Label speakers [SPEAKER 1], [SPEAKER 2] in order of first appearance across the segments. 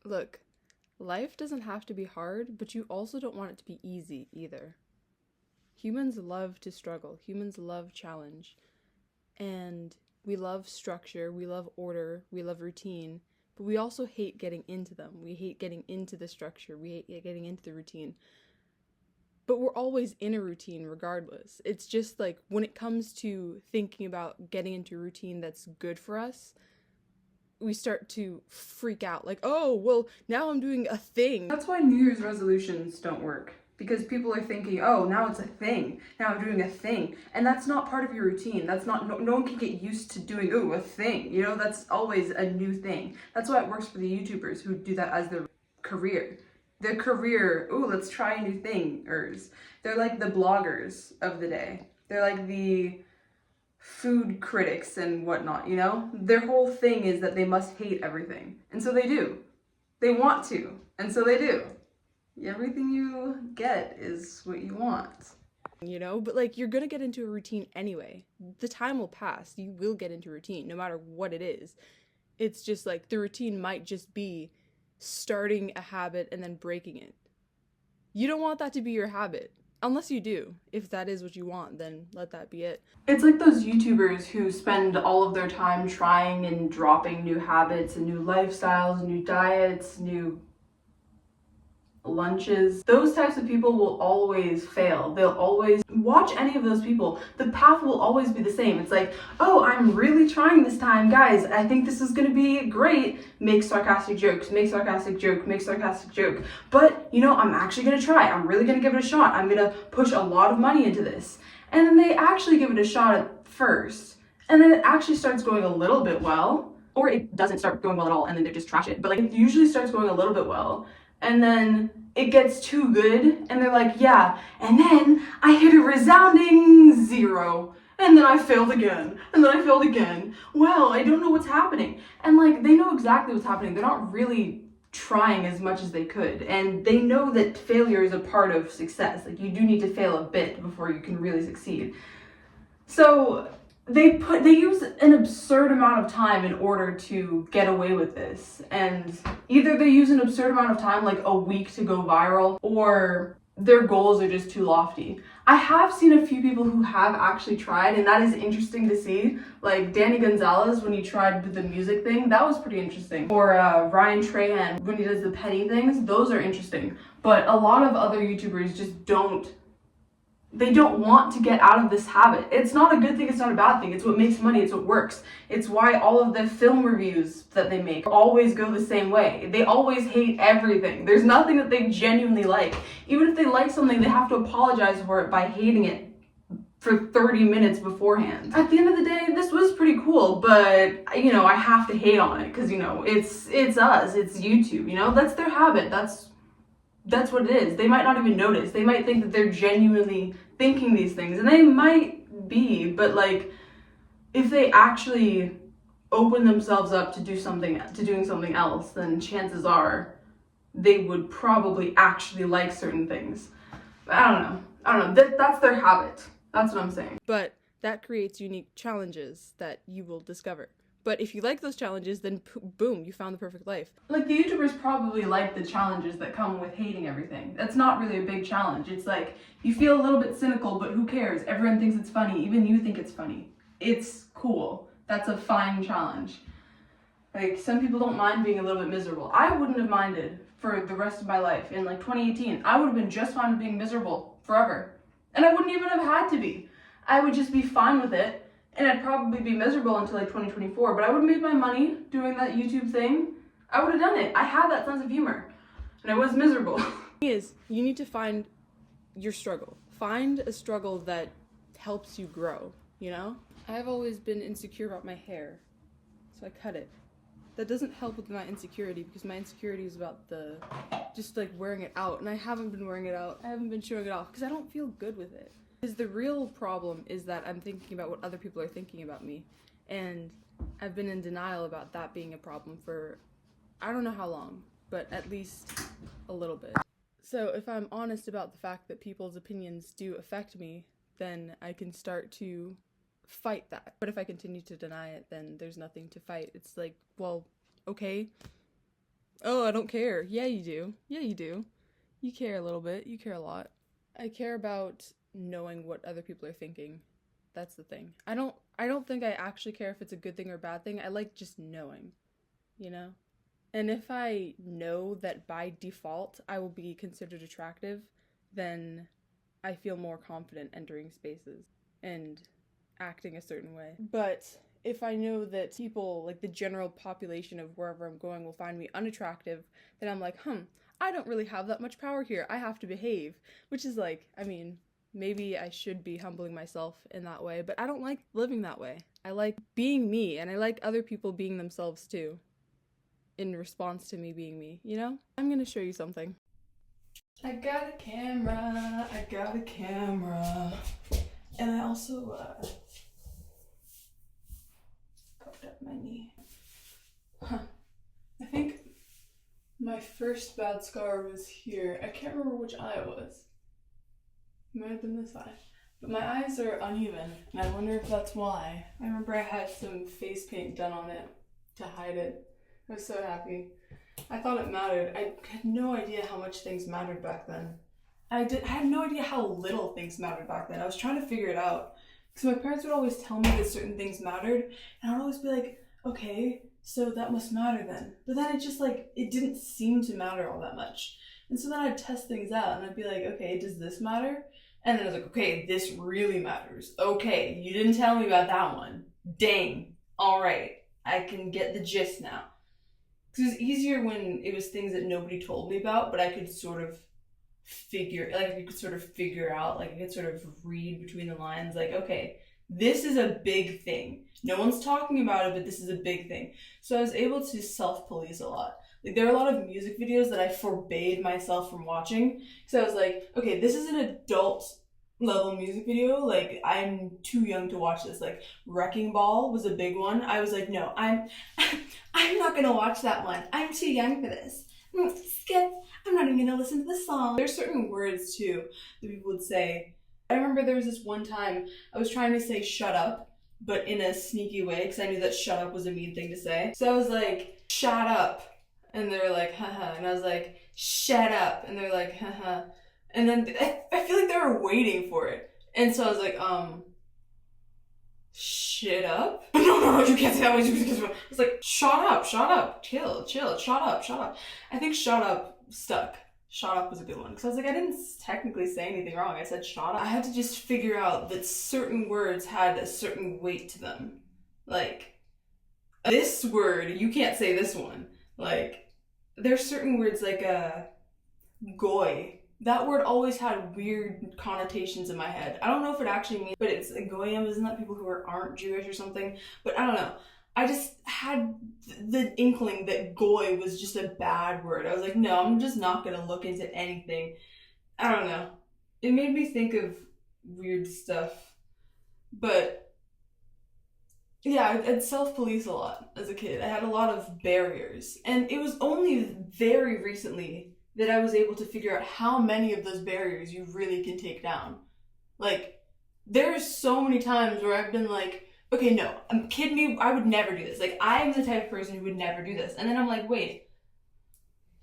[SPEAKER 1] Look, life doesn't have to be hard, but you also don't want it to be easy either. Humans love to struggle, humans love challenge, and we love structure, we love order, we love routine, but we also hate getting into them. We hate getting into the structure, we hate getting into the routine. But we're always in a routine regardless. It's just like when it comes to thinking about getting into a routine that's good for us, we start to freak out like, oh, well, now I'm doing a thing. That's why New Year's resolutions don't work. Because people are thinking, oh, now it's a thing. Now I'm doing a thing. And that's not part of your routine. That's not, no one can get used to doing, oh, a thing. You know, that's always a new thing. That's why it works for the YouTubers who do that as their career. Their career, oh, let's try a new thing-ers. They're like the bloggers of the day. They're like the food critics and whatnot, you know? Their whole thing is that they must hate everything. And so they do. They want to. And so they do. Everything you get is what you want. You know, but like you're gonna get into a routine anyway. The time will pass. You will get into routine no matter what it is. It's just like the routine might just be starting a habit and then breaking it. You don't want that to be your habit. Unless you do. If that is what you want, then let that be it. It's like those YouTubers who spend all of their time trying and dropping new habits and new lifestyles, new diets, new lunches. Those types of people will always fail. They'll always watch any of those people. The path will always be the same. It's like, oh, I'm really trying this time, guys. I think this is gonna be great. Make sarcastic jokes, make sarcastic joke, make sarcastic joke. But, you know, I'm actually gonna try. I'm really gonna give it a shot. I'm gonna push a lot of money into this. And then they actually give it a shot at first. And then it actually starts going a little bit well. Or it doesn't start going well at all and then they just trash it. But like it usually starts going a little bit well. And then it gets too good, and they're like, yeah, and then I hit a resounding 0, and then I failed again, and then I failed again. Well, I don't know what's happening. And like, they know exactly what's happening. They're not really trying as much as they could, and they know that failure is a part of success. Like, you do need to fail a bit before you can really succeed. So they use an absurd amount of time in order to get away with this, and either they use an absurd amount of time, like a week to go viral, or their goals are just too lofty. I have seen a few people who have actually tried, and that is interesting to see, like Danny Gonzalez when he tried the music thing. That was pretty interesting. Or Ryan Trahan when he does the petty things. Those are interesting, but a lot of other YouTubers just don't want to get out of this habit. It's not a good thing, it's not a bad thing. It's what makes money, it's what works. It's why all of the film reviews that they make always go the same way. They always hate everything. There's nothing that they genuinely like. Even if they like something, they have to apologize for it by hating it for 30 minutes beforehand. At the end of the day, this was pretty cool, but you know, I have to hate on it because, you know, it's us, it's YouTube, you know? That's their habit. That's what it is. They might not even notice. They might think that they're genuinely thinking these things, and they might be, but like, if they actually open themselves up to doing something else, then chances are they would probably actually like certain things. But I don't know. That's their habit. That's what I'm saying. But that creates unique challenges that you will discover. But if you like those challenges, then boom, you found the perfect life. Like, the YouTubers probably like the challenges that come with hating everything. That's not really a big challenge. It's like, you feel a little bit cynical, but who cares? Everyone thinks it's funny. Even you think it's funny. It's cool. That's a fine challenge. Like, some people don't mind being a little bit miserable. I wouldn't have minded for the rest of my life. In like 2018, I would have been just fine with being miserable forever. And I wouldn't even have had to be. I would just be fine with it. And I'd probably be miserable until like 2024, but I would have made my money doing that YouTube thing. I would have done it. I had that sense of humor, and I was miserable. The thing is, you need to find your struggle. Find a struggle that helps you grow, you know? I've always been insecure about my hair, so I cut it. That doesn't help with my insecurity, because my insecurity is about just like wearing it out, and I haven't been wearing it out. I haven't been showing it off, because I don't feel good with it. Because the real problem is that I'm thinking about what other people are thinking about me, and I've been in denial about that being a problem for I don't know how long, but at least a little bit. So if I'm honest about the fact that people's opinions do affect me, then I can start to fight that. But if I continue to deny it, then there's nothing to fight. It's like, well, okay, Oh, I don't care. Yeah, you do. Yeah, you do. You care a little bit. You care a lot. I care about knowing what other people are thinking. That's the thing. I don't think I actually care if it's a good thing or a bad thing. I like just knowing, you know? And if I know that by default I will be considered attractive, then I feel more confident entering spaces and acting a certain way. But if I know that people, like the general population of wherever I'm going, will find me unattractive, then I'm like, I don't really have that much power here. I have to behave. Which is like, I mean, maybe I should be humbling myself in that way, but I don't like living that way. I like being me, and I like other people being themselves too, in response to me being me, you know? I'm gonna show you something. I got a camera, and I also, popped up my knee. I think my first bad scar was here. I can't remember which eye it was. It might have been this eye. But my eyes are uneven, and I wonder if that's why. I remember I had some face paint done on it to hide it. I was so happy. I thought it mattered. I had no idea how much things mattered back then. I had no idea how little things mattered back then. I was trying to figure it out. Because my parents would always tell me that certain things mattered, and I would always be like, okay, so that must matter then. But then it just like, it didn't seem to matter all that much. And so then I'd test things out, and I'd be like, okay, does this matter? And then I was like, okay, this really matters. Okay, you didn't tell me about that one. Dang. All right, I can get the gist now. Because it was easier when it was things that nobody told me about, but I could sort of figure out, like I could sort of read between the lines, like, okay, this is a big thing. No one's talking about it, but this is a big thing. So I was able to self-police a lot. Like, there are a lot of music videos that I forbade myself from watching. So I was like, okay, this is an adult level music video. Like, I'm too young to watch this. Like, Wrecking Ball was a big one. I was like, no, I'm not gonna watch that one. I'm too young for this. Skip. I'm not even gonna listen to the song. There's certain words too that people would say. I remember there was this one time I was trying to say shut up, but in a sneaky way, because I knew that shut up was a mean thing to say. So I was like, shut up. And they were like, haha. And I was like, shut up. And they're like, haha. And then I feel like they were waiting for it. And so I was like, shut up? No, you can't say that. It's like, shut up, chill, shut up. I think shut up stuck. Shut up was a good one. Because I was like, I didn't technically say anything wrong. I said shut up. I had to just figure out that certain words had a certain weight to them. Like, this word, you can't say this one. Like, there's certain words like, goy. That word always had weird connotations in my head. I don't know if it actually means, but it's goyim, isn't that people who aren't Jewish or something? But I don't know. I just had the inkling that goy was just a bad word. I was like, no, I'm just not gonna look into anything. I don't know. It made me think of weird stuff. But yeah, I'd self-police a lot as a kid. I had a lot of barriers. And it was only very recently that I was able to figure out how many of those barriers you really can take down. Like, there's so many times where I've been like, okay, no, I'm kidding me, I would never do this. Like, I'm the type of person who would never do this. And then I'm like, wait,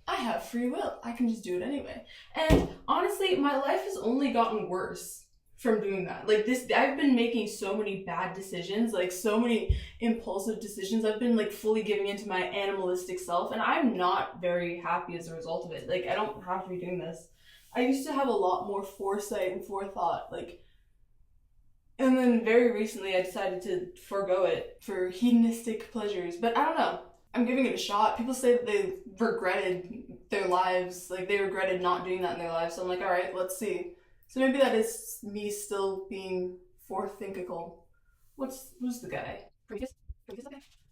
[SPEAKER 1] I have free will. I can just do it anyway. And honestly, my life has only gotten worse from doing that. Like, I've been making so many bad decisions, like so many impulsive decisions. I've been like fully giving into my animalistic self, and I'm not very happy as a result of it. Like, I don't have to be doing this. I used to have a lot more foresight and forethought, like, and then very recently I decided to forego it for hedonistic pleasures. But I don't know. I'm giving it a shot. People say that they regretted their lives, like they regretted not doing that in their lives. So I'm like, all right, let's see. So maybe that is me still being forethinkical. What's the guy? Prometheus?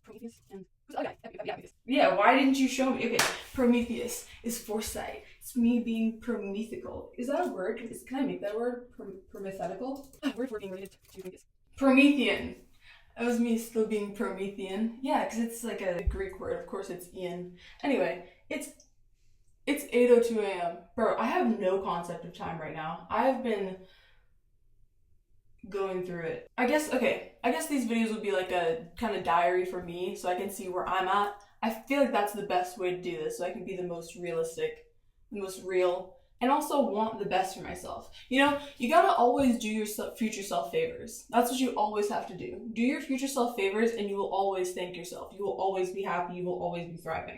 [SPEAKER 1] Prometheus and who's the other guy? Epimetheus. Yeah, why didn't you show me? Okay, Prometheus is foresight. It's me being promethical. Is that a word? Can I make that word? Promethetical? Word for being related to Prometheus. Promethean. That was me still being Promethean. Yeah, because it's like a Greek word. Of course it's Ian. Anyway, it's 8:02 a.m. Bro, I have no concept of time right now. I have been going through it. I guess these videos would be like a kind of diary for me, so I can see where I'm at.
[SPEAKER 2] I feel like that's the best way to do this, so I can be the most realistic, the most real, and also want the best for myself. You know, you gotta always do your future self favors. That's what you always have to do. Do your future self favors, and you will always thank yourself. You will always be happy. You will always be thriving.